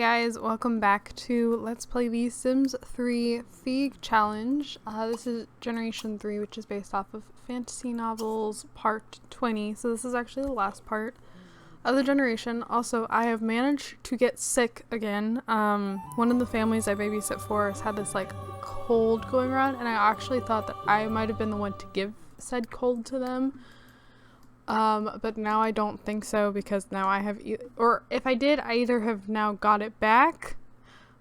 guys, welcome back to Let's Play the Sims 3 FEGG challenge. This is Generation 3, which is based off of Fantasy Novels Part 20. So this is actually the last part of the generation. Also, I have managed to get sick again. One of the families I babysit for has had this like cold going around, and I actually thought that I might have been the one to give said cold to them. But now I don't think so, because now I have, or if I did, I either have now got it back,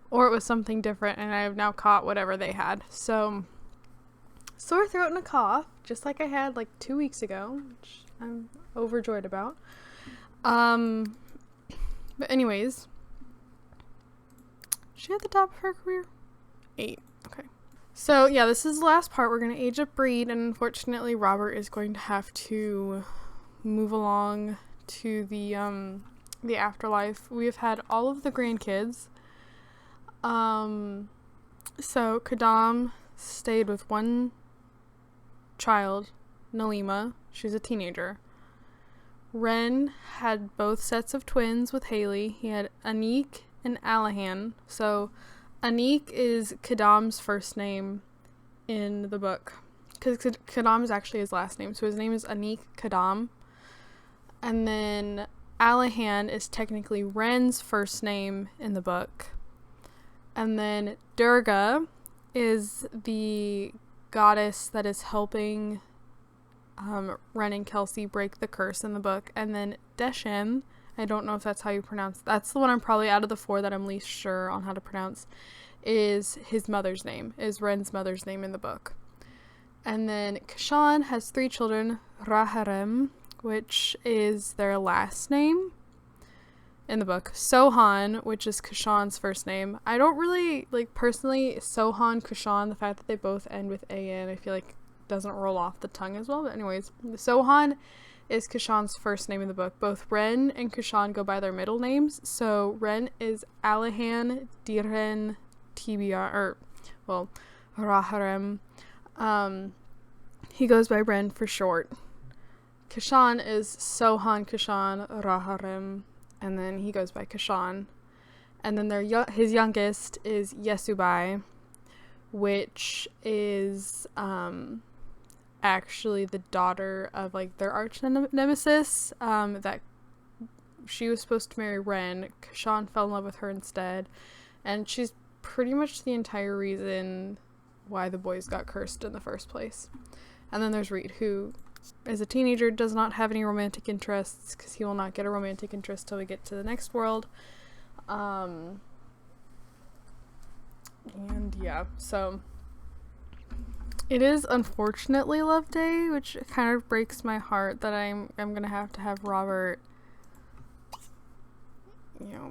or it was something different, and I have now caught whatever they had. So, sore throat and a cough, just like I had like 2 weeks ago, which I'm overjoyed about. But anyways, is she at the top of her career? 8, okay. So yeah, this is the last part. We're gonna age up Breed, and unfortunately Robert is going to have to move along to the afterlife. We have had all of the grandkids. So Kadam stayed with one child, Nalima. She's a teenager. Ren had both sets of twins with Haley. He had Anik and Alahan. So Anik is Kadam's first name in the book, because Kadam is actually his last name. So his name is Anik Kadam. And then Alahan is technically Ren's first name in the book. And then Durga is the goddess that is helping Ren and Kelsey break the curse in the book. And then Deshen, I don't know if that's how you pronounce, that's the one I'm probably out of the 4 that I'm least sure on how to pronounce, is his mother's name, is Ren's mother's name in the book. And then Kashan has 3 children, Raharem, which is their last name in the book. Sohan, which is Kashan's first name. I don't really, like, personally, Sohan, Kashan, the fact that they both end with A-N, I feel like doesn't roll off the tongue as well. But anyways, Sohan is Kashan's first name in the book. Both Ren and Kashan go by their middle names. So Ren is Alahan Diren TBR, or, well, Raharem. He goes by Ren for short. Kashan is Sohan Kashan Raharem, and then he goes by Kashan. And then his youngest is Yesubai, which is actually the daughter of like their arch nemesis. That she was supposed to marry Ren. Kashan fell in love with her instead, and she's pretty much the entire reason why the boys got cursed in the first place. And then there's Reed, who as a teenager does not have any romantic interests, because he will not get a romantic interest till we get to the next world. And yeah, so it is unfortunately Love Day, which kind of breaks my heart that I'm gonna have to have Robert,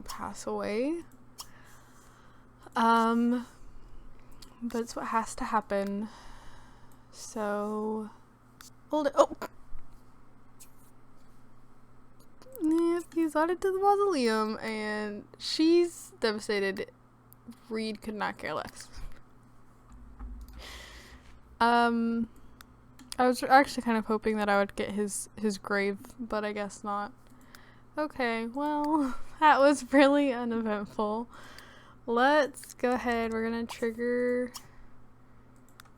pass away. But it's what has to happen. So hold it. Oh! Yeah, he's added to the mausoleum, and she's devastated. Reed could not care less. I was actually kind of hoping that I would get his grave, but I guess not. Okay, well, that was really uneventful. Let's go ahead. We're gonna trigger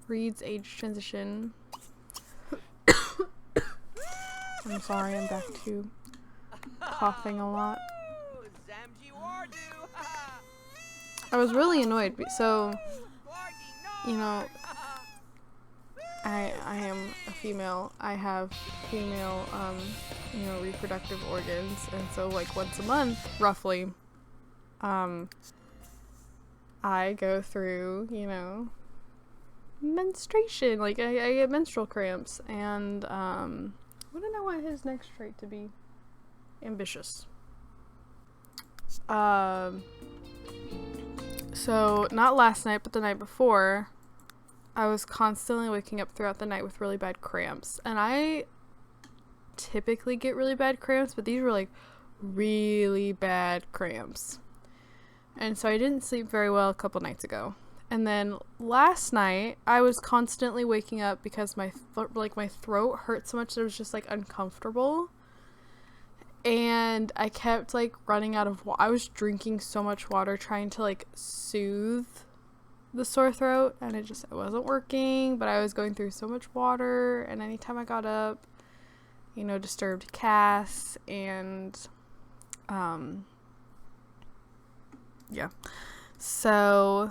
Reed's age transition. I'm sorry, I'm back to coughing a lot. I was really annoyed, so, I am a female. I have female, reproductive organs, and so, like, once a month, roughly, I go through, menstruation. Like, I get menstrual cramps, and, wouldn't I want his next trait to be ambitious? So not last night, but the night before, I was constantly waking up throughout the night with really bad cramps. And I typically get really bad cramps, but these were like really bad cramps. And so I didn't sleep very well a couple nights ago. And then last night, I was constantly waking up because my throat hurt so much that it was just like uncomfortable. And I kept like running out of water. I was drinking so much water trying to like soothe the sore throat, and it wasn't working. But I was going through so much water, and anytime I got up, you know, disturbed Cass, and yeah. So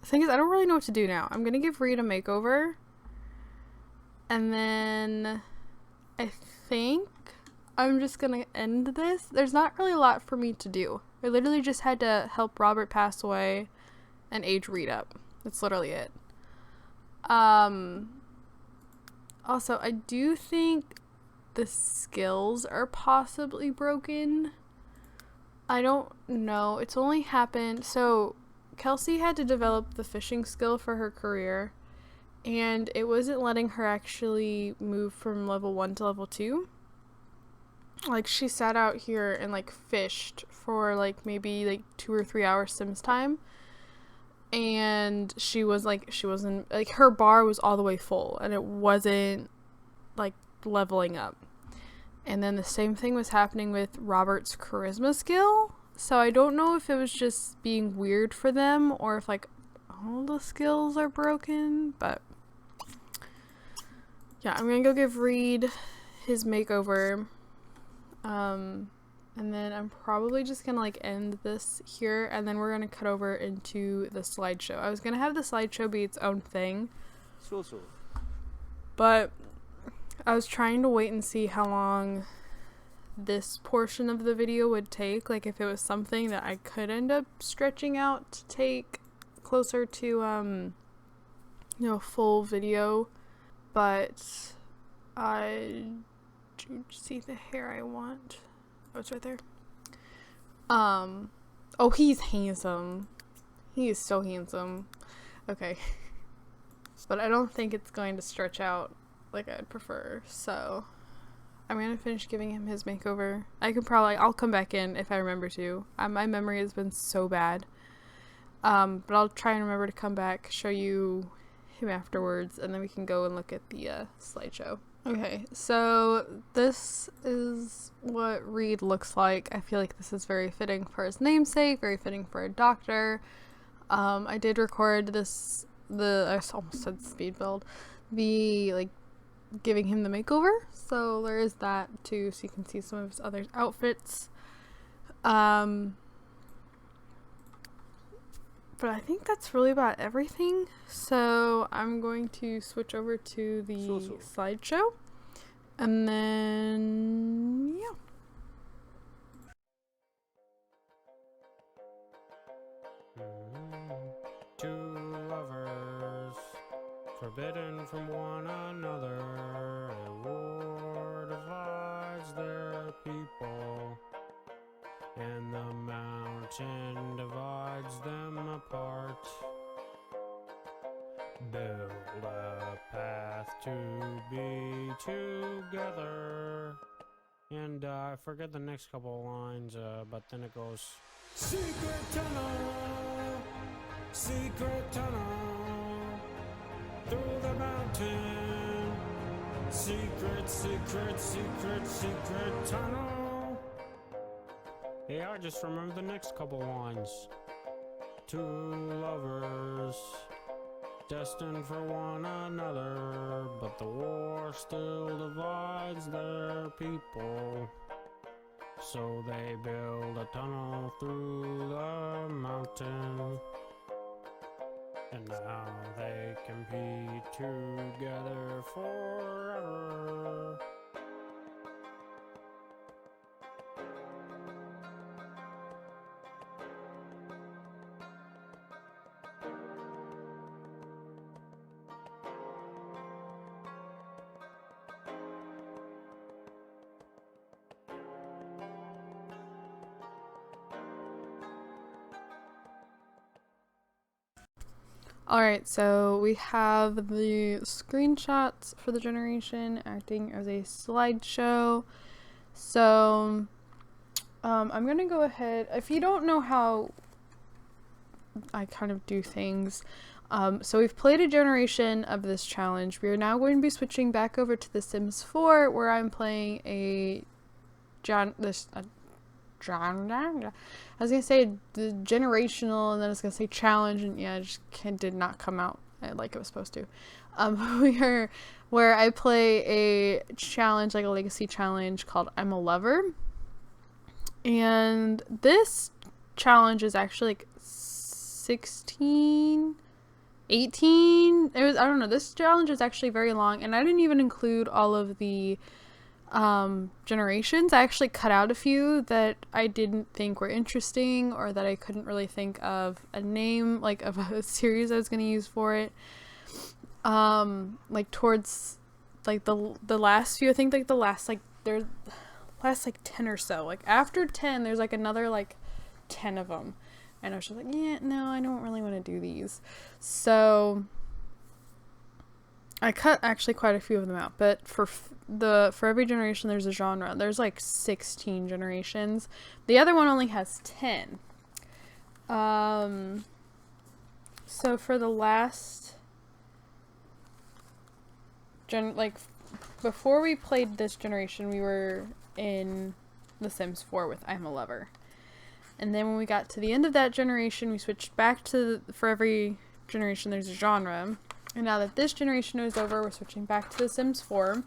the thing is, I don't really know what to do now. I'm gonna give Reed a makeover, and then I think I'm just gonna end this. There's not really a lot for me to do. I literally just had to help Robert pass away and age Reed up. That's literally it. Also, I do think the skills are possibly broken. I don't know. It's only happened. So Kelsey had to develop the fishing skill for her career, and it wasn't letting her actually move from level 1 to level 2. Like, she sat out here and like fished for like maybe like 2 or 3 hours Sims time, and she wasn't like, her bar was all the way full and it wasn't like leveling up. And then the same thing was happening with Robert's charisma skill. So I don't know if it was just being weird for them or if like all the skills are broken, but yeah, I'm gonna go give Reed his makeover. And then I'm probably just gonna like end this here, and then we're gonna cut over into the slideshow. I was gonna have the slideshow be its own thing, but I was trying to wait and see how long this portion of the video would take, like if it was something that I could end up stretching out to take closer to you know, full video. But I do see the hair I want. Oh, it's right there. Oh, he's handsome. He is so handsome. Okay. But I don't think it's going to stretch out like I'd prefer, so I'm gonna finish giving him his makeover. I'll come back in if I remember to. My memory has been so bad. But I'll try and remember to come back, show you him afterwards, and then we can go and look at the slideshow. Okay, so this is what Reed looks like. I feel like this is very fitting for his namesake, very fitting for a doctor. I did record this, I almost said speed build, like giving him the makeover, so there is that too, so you can see some of his other outfits. But I think that's really about everything, so I'm going to switch over to the slideshow, and then yeah. Two lovers, forbidden from one another, a war divides their people, and the mountain divides them apart. Build a path to be together. And I forget the next couple of lines, but then it goes, secret tunnel, through the mountain, secret tunnel. Yeah, I just remember the next couple lines. Two lovers, destined for one another, but the war still divides their people. So they build a tunnel through the mountain, and now they compete together forever. Alright, so we have the screenshots for the generation acting as a slideshow. So, I'm gonna go ahead, if you don't know how I kind of do things, so we've played a generation of this challenge. We are now going to be switching back over to The Sims 4, where I'm playing a I was gonna say the generational, and then I was gonna say challenge, and yeah, it just did not come out like it was supposed to. Where I play a challenge, like a legacy challenge called I'm a Lover, and this challenge is actually like 16, 18. I don't know. This challenge is actually very long, and I didn't even include all of the generations. I actually cut out a few that I didn't think were interesting, or that I couldn't really think of a name, like of a series I was going to use for it. Like towards like the last few, I think like the last like 10 or so. Like after 10, there's like another like 10 of them, and I was just like, yeah, no, I don't really want to do these. So I cut actually quite a few of them out, but for every generation there's a genre. There's like 16 generations. The other one only has 10. So for the last before we played this generation, we were in The Sims 4 with I'm a Lover. And then when we got to the end of that generation, we switched back to for every generation there's a genre. And now that this generation is over, we're switching back to The Sims 4.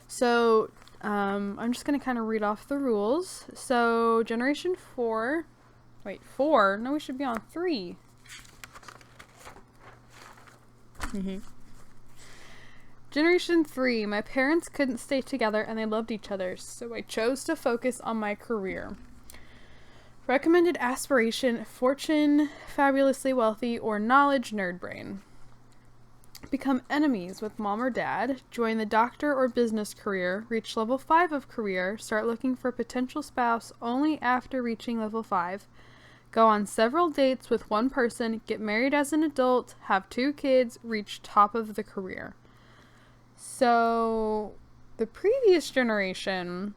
So, I'm just going to kind of read off the rules. So, Generation 4... Wait, 4? No, we should be on 3. Generation 3. My parents couldn't stay together and they loved each other, so I chose to focus on my career. Recommended aspiration, fortune, fabulously wealthy, or knowledge, nerd brain. Become enemies with mom or dad, join the doctor or business career, reach level 5 of career, start looking for potential spouse only after reaching level 5, go on several dates with one person, get married as an adult, have 2 kids, reach top of the career. So, the previous generation...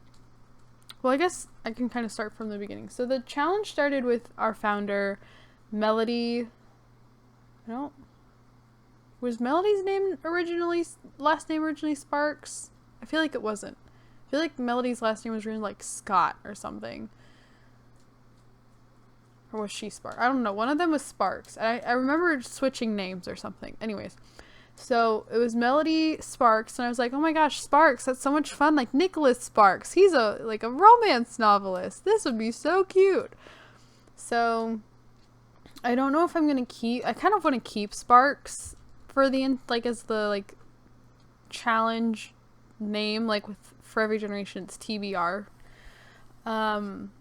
Well, I guess I can kind of start from the beginning. So the challenge started with our founder, Melody. Was Melody's last name originally Sparks? I feel like it wasn't. I feel like Melody's last name was originally like Scott or something. Or was she Sparks? I don't know. One of them was Sparks. I remember switching names or something. Anyways. So it was Melody Sparks, and I was like, oh my gosh, Sparks, that's so much fun. Like Nicholas Sparks, he's a romance novelist. This would be so cute. So I don't know if I'm gonna I kind of want to keep Sparks for the as the challenge name, for every generation it's TBR. But I'm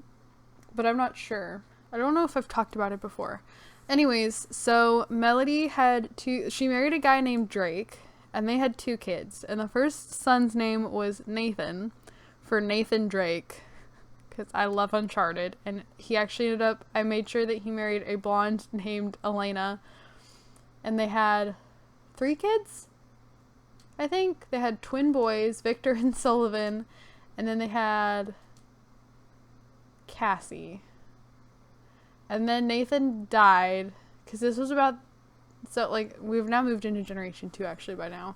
not sure. I don't know if I've talked about it before. Anyways, so Melody she married a guy named Drake, and they had 2 kids, and the first son's name was Nathan, for Nathan Drake, because I love Uncharted, and he actually I made sure that he married a blonde named Elena, and they had 3 kids, I think. They had twin boys, Victor and Sullivan, and then they had Cassie. And then Nathan died, because this was about, we've now moved into Generation 2, actually, by now.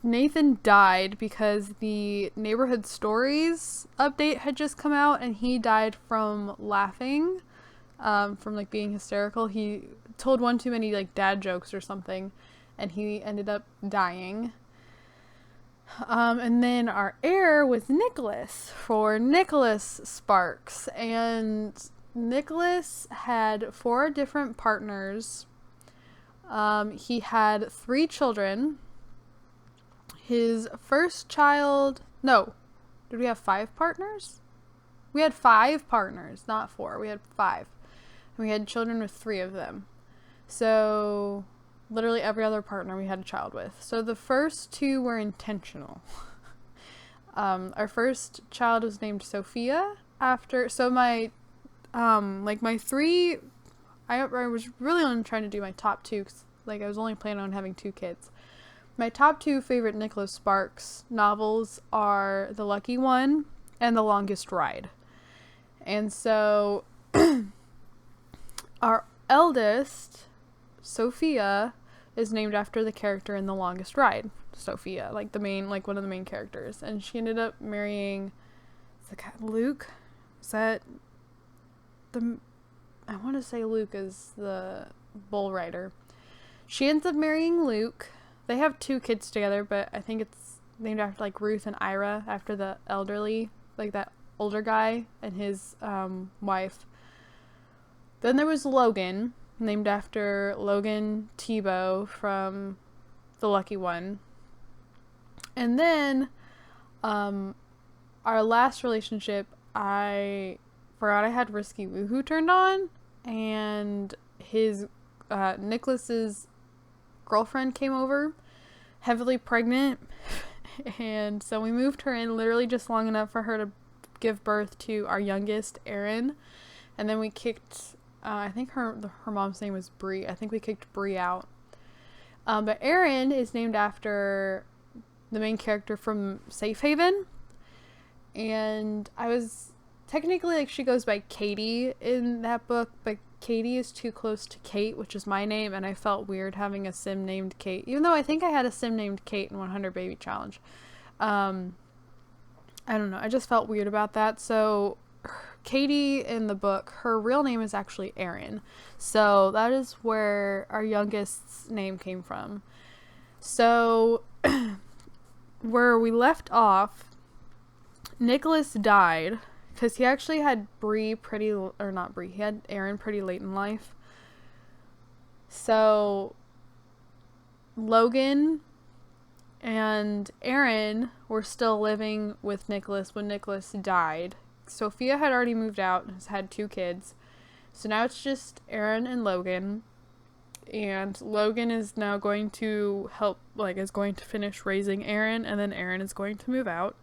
Nathan died because the Neighborhood Stories update had just come out, and he died from laughing, from, being hysterical. He told one too many, dad jokes or something, and he ended up dying. And then our heir was Nicholas, for Nicholas Sparks, and Nicholas had 4 different partners. He had 3 children. His first child, no, did we have 5 partners? We had 5 partners, not 4, we had 5. And we had children with 3 of them. So literally every other partner we had a child with. So the first 2 were intentional. Our first child was named Sophia my 3, I was really only trying to do my top 2, 'cause, I was only planning on having 2 kids. My top 2 favorite Nicholas Sparks novels are The Lucky One and The Longest Ride. And so our eldest, Sophia, is named after the character in The Longest Ride, Sophia, like one of the main characters. And she ended up marrying Luke. Is that I want to say Luke is the bull rider. She ends up marrying Luke. They have 2 kids together, but I think it's named after like Ruth and Ira, after the elderly, like that older guy and his wife. Then there was Logan, named after Logan Tebow from The Lucky One. And then our last relationship, I forgot I had Risky Woohoo turned on, and his Nicholas's girlfriend came over, heavily pregnant, and so we moved her in literally just long enough for her to give birth to our youngest, Erin, and then we kicked I think her mom's name was Bree. I think we kicked Bree out. But Erin is named after the main character from Safe Haven, and I was technically, like, she goes by Katie in that book, but Katie is too close to Kate, which is my name, and I felt weird having a sim named Kate, even though I think I had a sim named Kate in 100 Baby Challenge. I don't know, I just felt weird about that. So Katie in the book, her real name is actually Erin, so that is where our youngest's name came from. So where we left off, Nicholas died because he actually had he had Erin pretty late in life. So Logan and Erin were still living with Nicholas when Nicholas died. Sophia had already moved out and has had 2 kids. So now it's just Erin and Logan. And Logan is now going to is going to finish raising Erin, and then Erin is going to move out.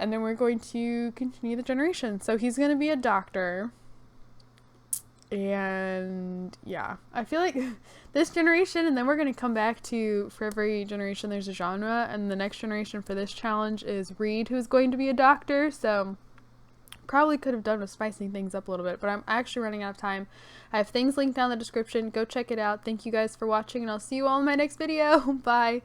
And then we're going to continue the generation. So he's going to be a doctor. And yeah, I feel like this generation, and then we're going to come back to, for every generation there's a genre, and the next generation for this challenge is Reed, who's going to be a doctor. So probably could have done with spicing things up a little bit, but I'm actually running out of time. I have things linked down in the description. Go check it out. Thank you guys for watching, and I'll see you all in my next video. Bye.